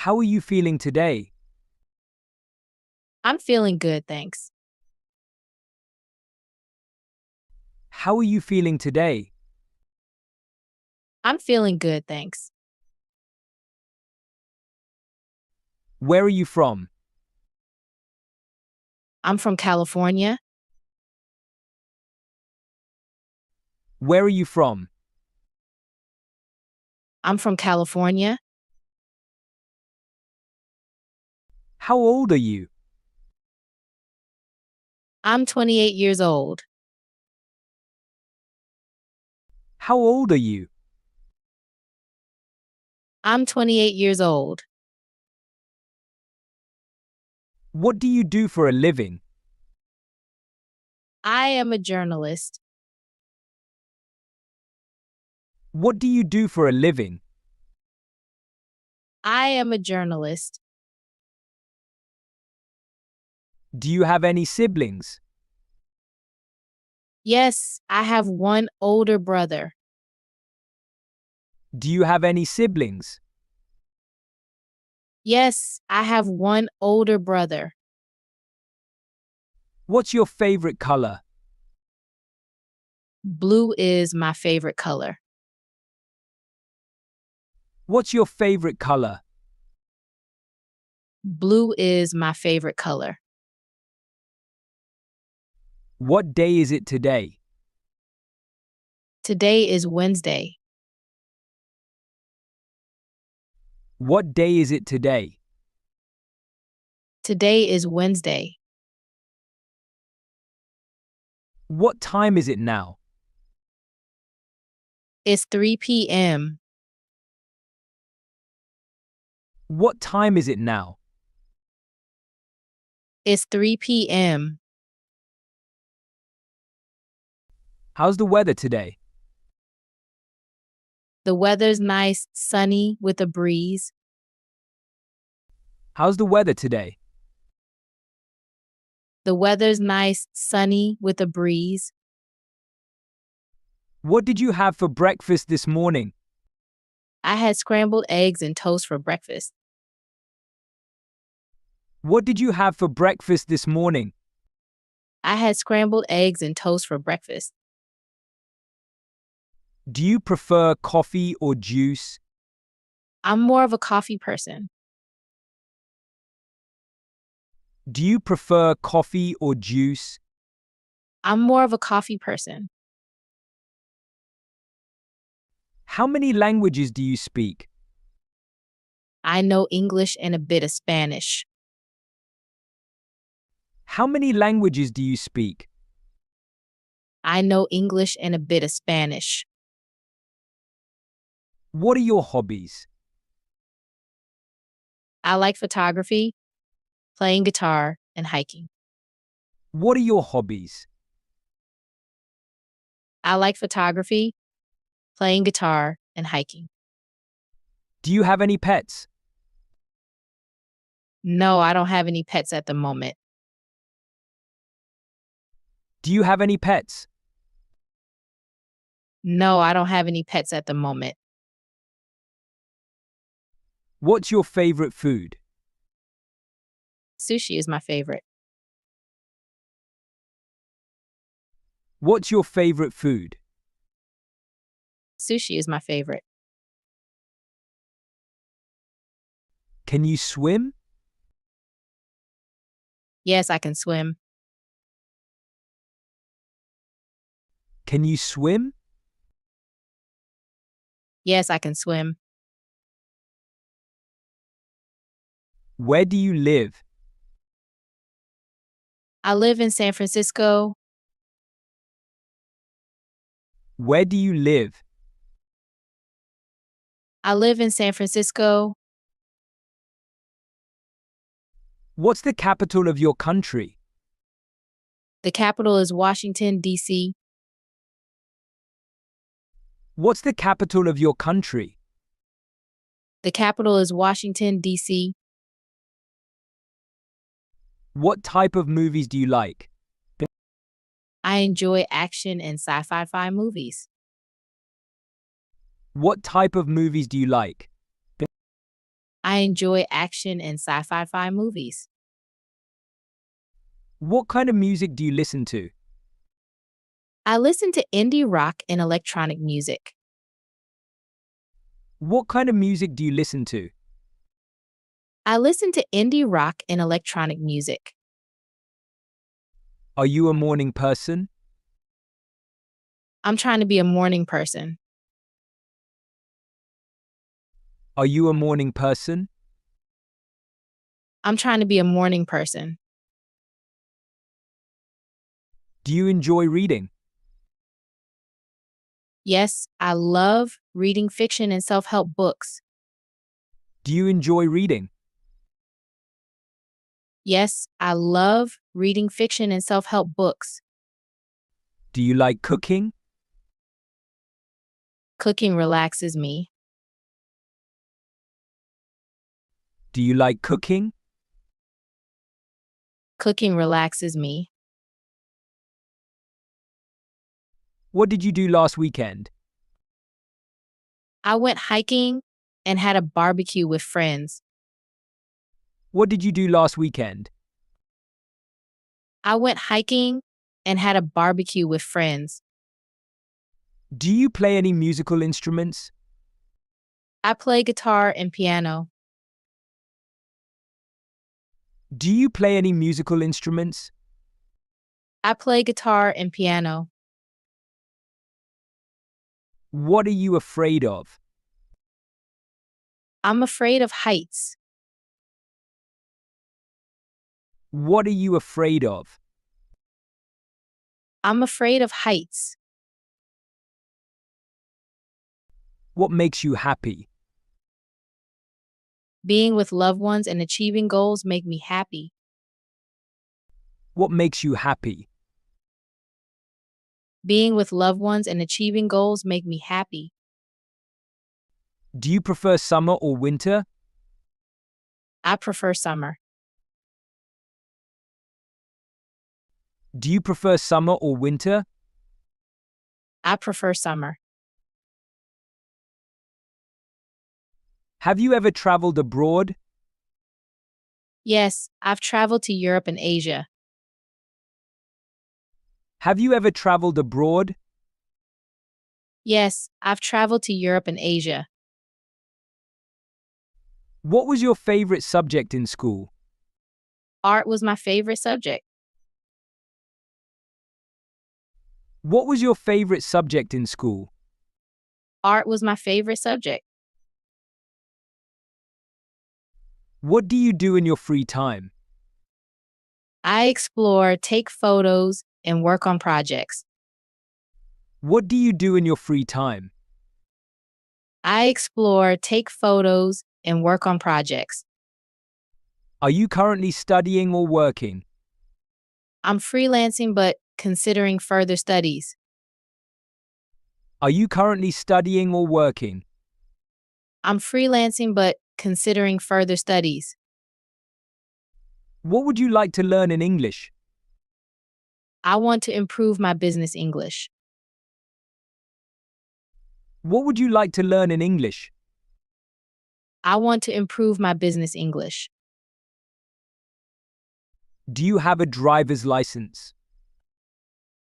How are you feeling today? I'm feeling good, thanks. How are you feeling today? I'm feeling good, thanks. Where are you from? I'm from California. Where are you from? I'm from California. How old are you? I'm 28 years old. How old are you? I'm 28 years old. What do you do for a living? I am a journalist. What do you do for a living? I am a journalist. Do you have any siblings? Yes, I have one older brother. Do you have any siblings? Yes, I have one older brother. What's your favorite color? Blue is my favorite color. What's your favorite color? Blue is my favorite color. What day is it today? Today is Wednesday. What day is it today? Today is Wednesday. What time is it now? It's 3 p.m. What time is it now? It's 3 p.m. How's the weather today? The weather's nice, sunny, with a breeze. How's the weather today? The weather's nice, sunny, with a breeze. What did you have for breakfast this morning? I had scrambled eggs and toast for breakfast. What did you have for breakfast this morning? I had scrambled eggs and toast for breakfast. Do you prefer coffee or juice? I'm more of a coffee person. Do you prefer coffee or juice? I'm more of a coffee person. How many languages do you speak? I know English and a bit of Spanish. How many languages do you speak? I know English and a bit of Spanish. What are your hobbies? I like photography, playing guitar, and hiking. What are your hobbies? I like photography, playing guitar, and hiking. Do you have any pets? No, I don't have any pets at the moment. Do you have any pets? No, I don't have any pets at the moment. What's your favorite food? Sushi is my favorite. What's your favorite food? Sushi is my favorite. Can you swim? Yes, I can swim. Can you swim? Yes, I can swim. Where do you live? I live in San Francisco. Where do you live? I live in San Francisco. What's the capital of your country? The capital is Washington, D.C. What's the capital of your country? The capital is Washington, D.C. What type of movies do you like? I enjoy action and sci-fi movies. What type of movies do you like? I enjoy action and sci-fi movies. What kind of music do you listen to? I listen to indie rock and electronic music. What kind of music do you listen to? I listen to indie rock and electronic music. Are you a morning person? I'm trying to be a morning person. Are you a morning person? I'm trying to be a morning person. Do you enjoy reading? Yes, I love reading fiction and self-help books. Do you enjoy reading? Yes, I love reading fiction and self-help books. Do you like cooking? Cooking relaxes me. Do you like cooking? Cooking relaxes me. What did you do last weekend? I went hiking and had a barbecue with friends. What did you do last weekend? I went hiking and had a barbecue with friends. Do you play any musical instruments? I play guitar and piano. Do you play any musical instruments? I play guitar and piano. What are you afraid of? I'm afraid of heights. What are you afraid of? I'm afraid of heights. What makes you happy? Being with loved ones and achieving goals make me happy. What makes you happy? Being with loved ones and achieving goals make me happy. Do you prefer summer or winter? I prefer summer. Do you prefer summer or winter? I prefer summer. Have you ever traveled abroad? Yes, I've traveled to Europe and Asia. Have you ever traveled abroad? Yes, I've traveled to Europe and Asia. What was your favorite subject in school? Art was my favorite subject. What was your favorite subject in school? Art was my favorite subject. What do you do in your free time? I explore, take photos, and work on projects. What do you do in your free time? I explore, take photos, and work on projects. Are you currently studying or working? I'm freelancing but considering further studies. Are you currently studying or working? I'm freelancing but considering further studies. What would you like to learn in English? I want to improve my business English. What would you like to learn in English? I want to improve my business English. Do you have a driver's license?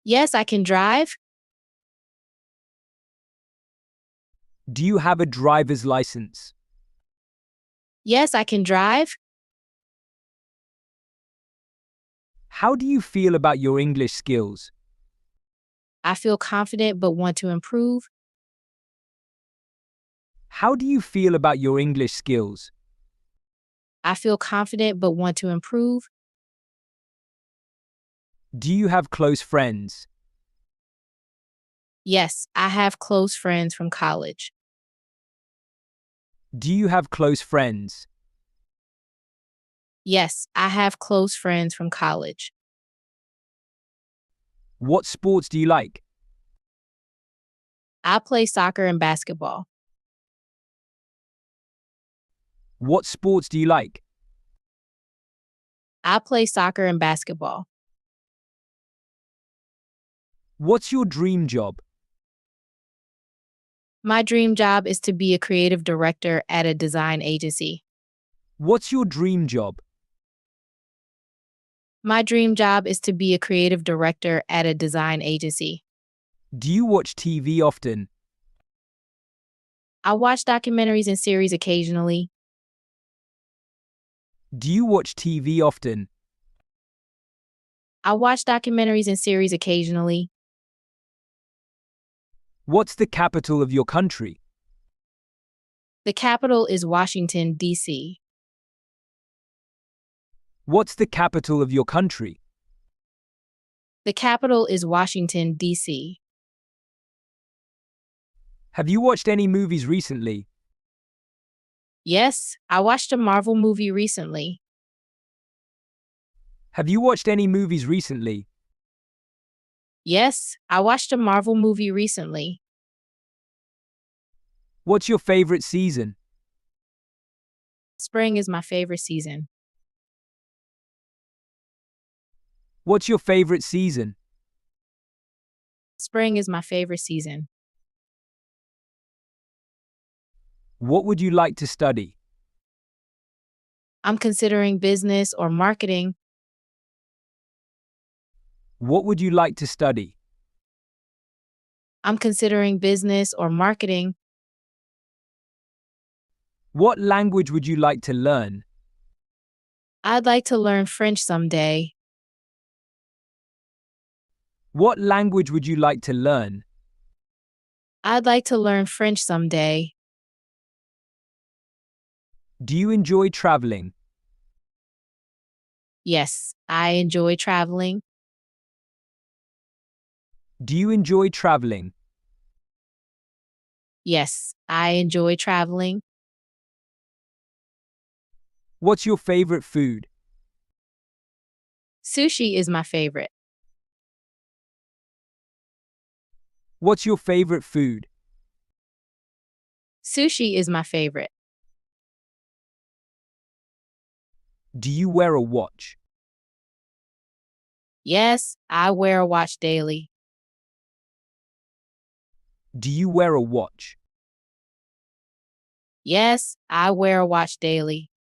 Yes, I can drive. Do you have a driver's license? Yes, I can drive. How do you feel about your English skills? I feel confident but want to improve. How do you feel about your English skills? I feel confident but want to improve. Do you have close friends? Yes, I have close friends from college. Do you have close friends? Yes, I have close friends from college. What sports do you like? I play soccer and basketball. What sports do you like? I play soccer and basketball. What's your dream job? My dream job is to be a creative director at a design agency. What's your dream job? My dream job is to be a creative director at a design agency. Do you watch TV often? I watch documentaries and series occasionally. Do you watch TV often? I watch documentaries and series occasionally. What's the capital of your country? The capital is Washington, D.C. What's the capital of your country? The capital is Washington, D.C. Have you watched any movies recently? Yes, I watched a Marvel movie recently. Have you watched any movies recently? Yes, I watched a Marvel movie recently. What's your favorite season? Spring is my favorite season. What's your favorite season? Spring is my favorite season. What would you like to study? I'm considering business or marketing. What would you like to study? I'm considering business or marketing. What language would you like to learn? I'd like to learn French someday. What language would you like to learn? I'd like to learn French someday. Do you enjoy traveling? Yes, I enjoy traveling. Do you enjoy traveling? Yes, I enjoy traveling. What's your favorite food? Sushi is my favorite. What's your favorite food? Sushi is my favorite. Do you wear a watch? Yes, I wear a watch daily. Do you wear a watch? Yes, I wear a watch daily.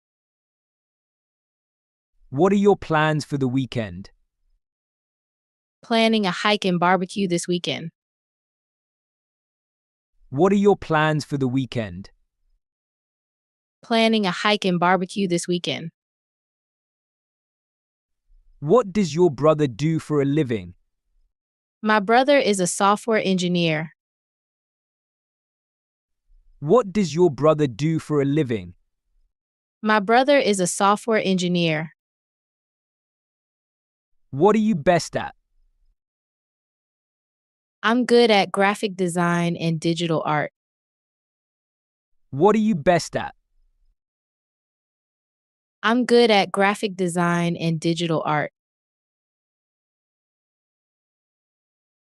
What are your plans for the weekend? Planning a hike and barbecue this weekend. What are your plans for the weekend? Planning a hike and barbecue this weekend. What does your brother do for a living? My brother is a software engineer. What does your brother do for a living? My brother is a software engineer. What are you best at? I'm good at graphic design and digital art. What are you best at? I'm good at graphic design and digital art.